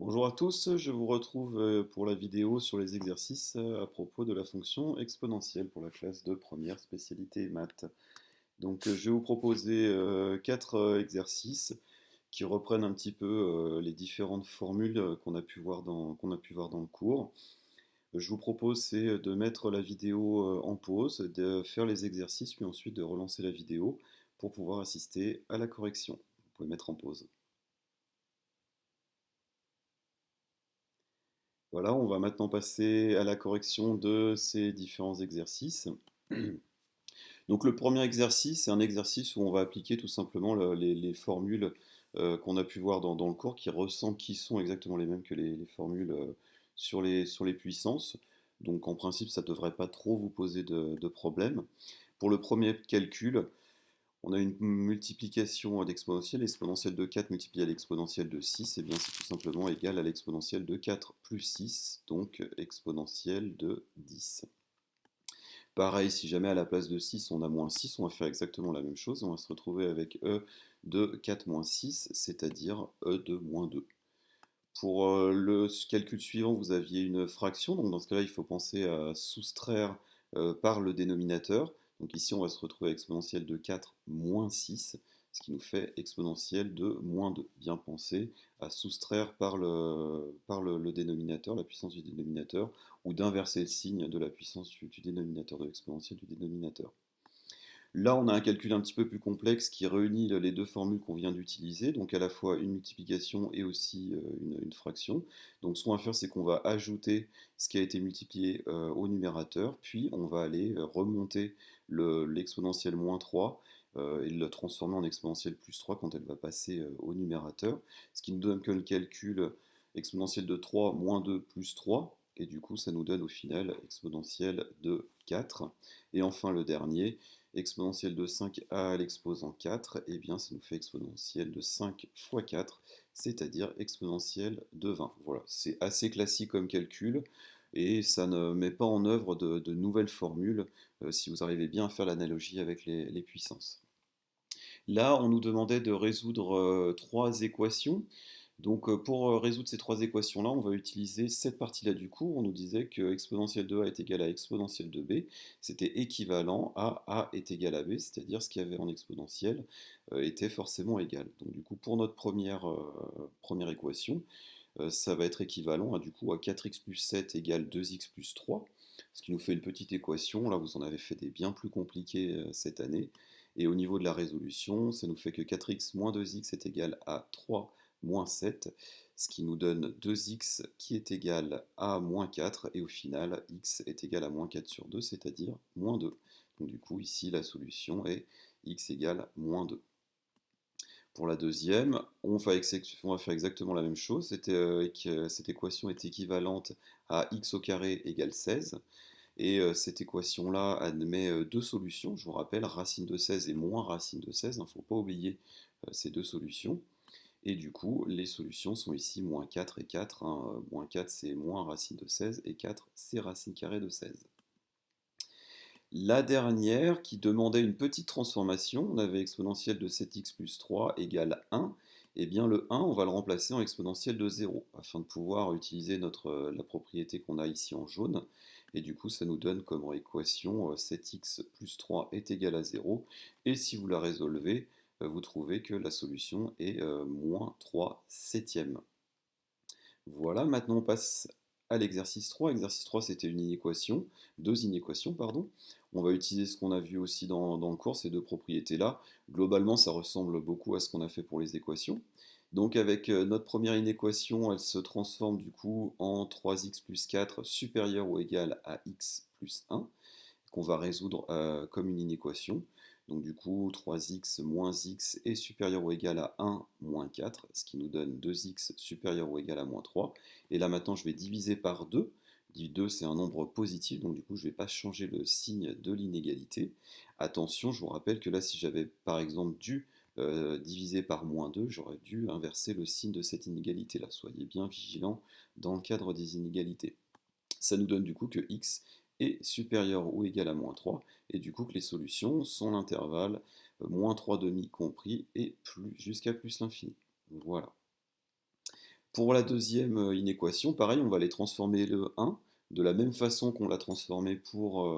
Bonjour à tous, je vous retrouve pour la vidéo sur les exercices à propos de la fonction exponentielle pour la classe de première spécialité maths. Donc je vais vous proposer quatre exercices qui reprennent un petit peu les différentes formules qu'on a pu voir dans le cours. Je vous propose c'est de mettre la vidéo en pause, de faire les exercices puis ensuite de relancer la vidéo pour pouvoir assister à la correction. Vous pouvez mettre en pause. Voilà, on va maintenant passer à la correction de ces différents exercices. Donc le premier exercice, c'est un exercice où on va appliquer tout simplement les formules qu'on a pu voir dans le cours qui sont exactement les mêmes que les formules sur les puissances. Donc en principe, ça ne devrait pas trop vous poser de problème. Pour le premier calcul, on a une multiplication d'exponentielle. L'exponentielle de 4 multiplié à l'exponentielle de 6, et bien c'est tout simplement égal à l'exponentielle de 4 plus 6, donc exponentielle de 10. Pareil, si jamais à la place de 6, on a moins 6, on va faire exactement la même chose. On va se retrouver avec e de 4 moins 6, c'est-à-dire e de moins 2. Pour le calcul suivant, vous aviez une fraction, donc dans ce cas-là, il faut penser à soustraire par le dénominateur. Donc ici, on va se retrouver avec exponentielle de 4 moins 6, ce qui nous fait exponentielle de moins 2. Bien penser à soustraire le dénominateur, la puissance du dénominateur, ou d'inverser le signe de la puissance du dénominateur, de l'exponentielle du dénominateur. Là, on a un calcul un petit peu plus complexe qui réunit les deux formules qu'on vient d'utiliser, donc à la fois une multiplication et aussi une fraction. Donc ce qu'on va faire, c'est qu'on va ajouter ce qui a été multiplié au numérateur, puis on va aller remonter l'exponentielle moins 3 et le transformer en exponentielle plus 3 quand elle va passer au numérateur, ce qui nous donne que le calcul exponentielle de 3 moins 2 plus 3, et du coup ça nous donne au final exponentielle de 4. Et enfin le dernier, exponentielle de 5 à l'exposant 4, et bien ça nous fait exponentielle de 5 fois 4, c'est-à-dire exponentielle de 20. Voilà, c'est assez classique comme calcul, et ça ne met pas en œuvre de nouvelles formules si vous arrivez bien à faire l'analogie avec les puissances. Là, on nous demandait de résoudre trois équations. Donc pour résoudre ces trois équations-là, on va utiliser cette partie-là du cours. On nous disait que exponentielle de a est égal à exponentielle de b. C'était équivalent à a est égal à b, c'est-à-dire ce qu'il y avait en exponentielle était forcément égal. Donc du coup, pour notre première équation, ça va être équivalent à, du coup, à 4x plus 7 égale 2x plus 3, ce qui nous fait une petite équation. Là, vous en avez fait des bien plus compliquées cette année. Et au niveau de la résolution, ça nous fait que 4x moins 2x est égal à 3 moins 7, ce qui nous donne 2x qui est égal à moins 4, et au final, x est égal à moins 4 sur 2, c'est-à-dire moins 2. Donc du coup, ici, la solution est x égale moins 2. Pour la deuxième, on va faire exactement la même chose. Cette équation est équivalente à x au carré égale 16. Et cette équation-là admet deux solutions. Je vous rappelle, racine de 16 et moins racine de 16. Il ne faut pas oublier ces deux solutions. Et du coup, les solutions sont ici moins 4 et 4. Moins 4, c'est moins racine de 16. Et 4, c'est racine carrée de 16. La dernière, qui demandait une petite transformation, on avait exponentielle de 7x plus 3 égale 1. Et bien le 1, on va le remplacer en exponentielle de 0, afin de pouvoir utiliser la propriété qu'on a ici en jaune. Et du coup, ça nous donne comme équation 7x plus 3 est égal à 0. Et si vous la résolvez, vous trouvez que la solution est moins 3 septièmes. Voilà, maintenant on passe à l'exercice 3. Exercice 3, c'était deux inéquations, pardon. On va utiliser ce qu'on a vu aussi dans le cours, ces deux propriétés-là. Globalement, ça ressemble beaucoup à ce qu'on a fait pour les équations. Donc avec notre première inéquation, elle se transforme du coup en 3x plus 4 supérieur ou égal à x plus 1, qu'on va résoudre comme une inéquation. Donc du coup, 3x moins x est supérieur ou égal à 1 moins 4, ce qui nous donne 2x supérieur ou égal à moins 3. Et là maintenant, je vais diviser par 2. 2, c'est un nombre positif, donc du coup, je ne vais pas changer le signe de l'inégalité. Attention, je vous rappelle que là, si j'avais par exemple dû diviser par moins 2, j'aurais dû inverser le signe de cette inégalité-là. Soyez bien vigilants dans le cadre des inégalités. Ça nous donne du coup que x est supérieur ou égal à moins 3, et du coup que les solutions sont l'intervalle moins 3 demi compris et plus jusqu'à plus l'infini. Voilà. Pour la deuxième inéquation, pareil, on va aller transformer le 1 de la même façon qu'on l'a transformé pour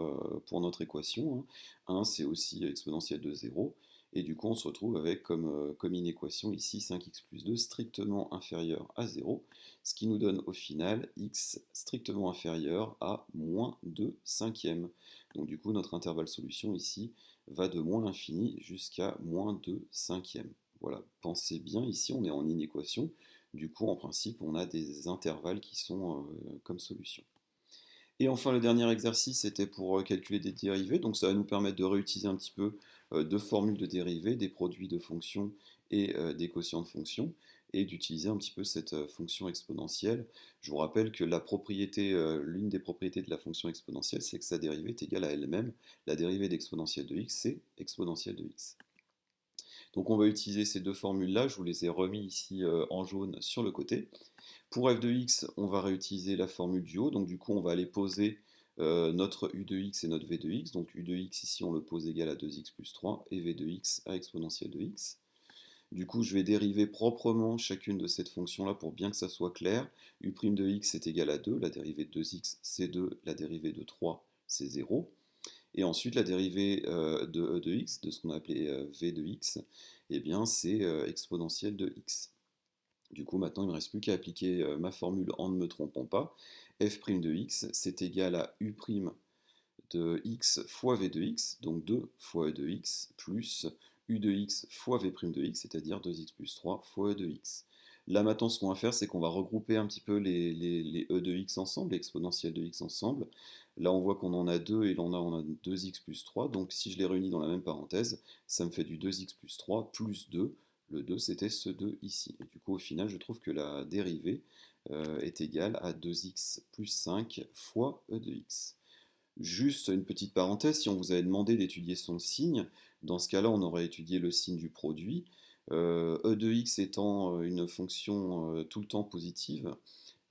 notre équation, hein. 1, c'est aussi exponentielle de 0. Et du coup, on se retrouve avec comme inéquation ici 5x plus 2 strictement inférieur à 0, ce qui nous donne au final x strictement inférieur à moins 2 cinquièmes. Donc du coup, notre intervalle solution ici va de moins l'infini jusqu'à moins 2 cinquièmes. Voilà, pensez bien, ici on est en inéquation. Du coup, en principe, on a des intervalles qui sont comme solution. Et enfin, le dernier exercice, c'était pour calculer des dérivées. Donc, ça va nous permettre de réutiliser un petit peu deux formules de dérivées, des produits de fonctions et des quotients de fonctions, et d'utiliser un petit peu cette fonction exponentielle. Je vous rappelle que l'une des propriétés de la fonction exponentielle, c'est que sa dérivée est égale à elle-même. La dérivée d'exponentielle de x, c'est exponentielle de x. Donc on va utiliser ces deux formules-là, je vous les ai remis ici en jaune sur le côté. Pour f de x, on va réutiliser la formule du haut, donc du coup on va aller poser notre u de x et notre v de x. Donc u de x ici on le pose égal à 2x plus 3 et v de x à exponentielle de x. Du coup je vais dériver proprement chacune de cette fonction-là pour bien que ça soit clair. U' de x est égal à 2, la dérivée de 2x c'est 2, la dérivée de 3 c'est 0. Et ensuite, la dérivée de e de x, de ce qu'on a appelé v de x, eh bien, c'est exponentielle de x. Du coup, maintenant, il ne me reste plus qu'à appliquer ma formule en ne me trompant pas. F' de x, c'est égal à u' de x fois v de x, donc 2 fois e de x, plus u de x fois v' de x, c'est-à-dire 2x plus 3 fois e de x. Là maintenant ce qu'on va faire c'est qu'on va regrouper un petit peu les e de x ensemble, les exponentielles de x ensemble. Là on voit qu'on en a deux et là on a 2x plus 3, donc si je les réunis dans la même parenthèse, ça me fait du 2x plus 3 plus 2. Le 2 c'était ce 2 ici. Et du coup au final je trouve que la dérivée est égale à 2x plus 5 fois e de x. Juste une petite parenthèse, si on vous avait demandé d'étudier son signe, dans ce cas-là, on aurait étudié le signe du produit. E de x étant une fonction tout le temps positive,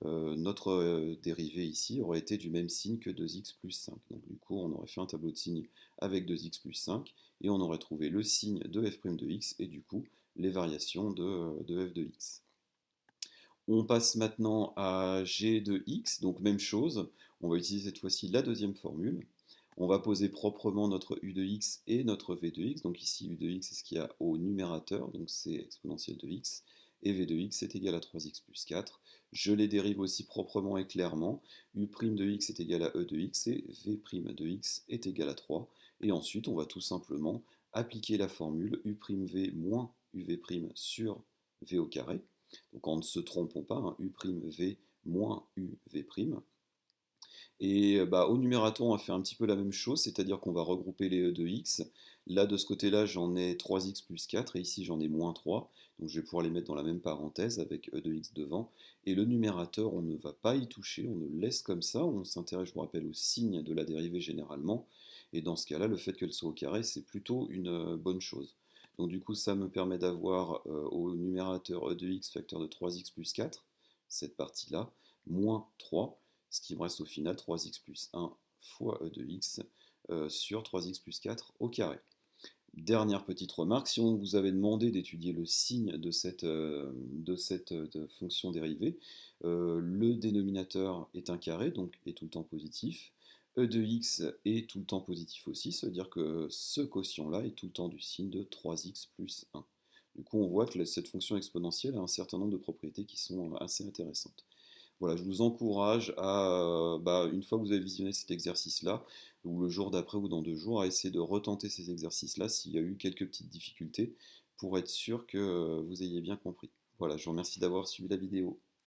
notre dérivée ici aurait été du même signe que 2x plus 5. Donc du coup, on aurait fait un tableau de signes avec 2x plus 5, et on aurait trouvé le signe de f' de x, et du coup, les variations de f de x. On passe maintenant à g de x, donc même chose. On va utiliser cette fois-ci la deuxième formule. On va poser proprement notre u de x et notre v de x. Donc ici, u de x, c'est ce qu'il y a au numérateur, donc c'est exponentielle de x. Et v de x est égal à 3x plus 4. Je les dérive aussi proprement et clairement. U' de x est égal à e de x et v' de x est égal à 3. Et ensuite, on va tout simplement appliquer la formule u'v moins uv' sur v au carré. Donc en ne se trompons pas, hein, u'v moins uv'. Et au numérateur, on va faire un petit peu la même chose, c'est-à-dire qu'on va regrouper les e de x. Là, de ce côté-là, j'en ai 3x plus 4, et ici, j'en ai moins 3. Donc je vais pouvoir les mettre dans la même parenthèse avec e de x devant. Et le numérateur, on ne va pas y toucher, on le laisse comme ça. On s'intéresse, je vous rappelle, au signe de la dérivée généralement. Et dans ce cas-là, le fait qu'elle soit au carré, c'est plutôt une bonne chose. Donc du coup, ça me permet d'avoir au numérateur e de x facteur de 3x plus 4, cette partie-là, moins 3, ce qui me reste au final 3x plus 1 fois e de x sur 3x plus 4 au carré. Dernière petite remarque, si on vous avait demandé d'étudier le signe de cette fonction dérivée, le dénominateur est un carré, donc est tout le temps positif. E de x est tout le temps positif aussi, ça veut dire que ce quotient-là est tout le temps du signe de 3x plus 1. Du coup, on voit que cette fonction exponentielle a un certain nombre de propriétés qui sont assez intéressantes. Voilà, je vous encourage à, une fois que vous avez visionné cet exercice-là, ou le jour d'après ou dans 2 jours, à essayer de retenter ces exercices-là s'il y a eu quelques petites difficultés pour être sûr que vous ayez bien compris. Voilà, je vous remercie d'avoir suivi la vidéo.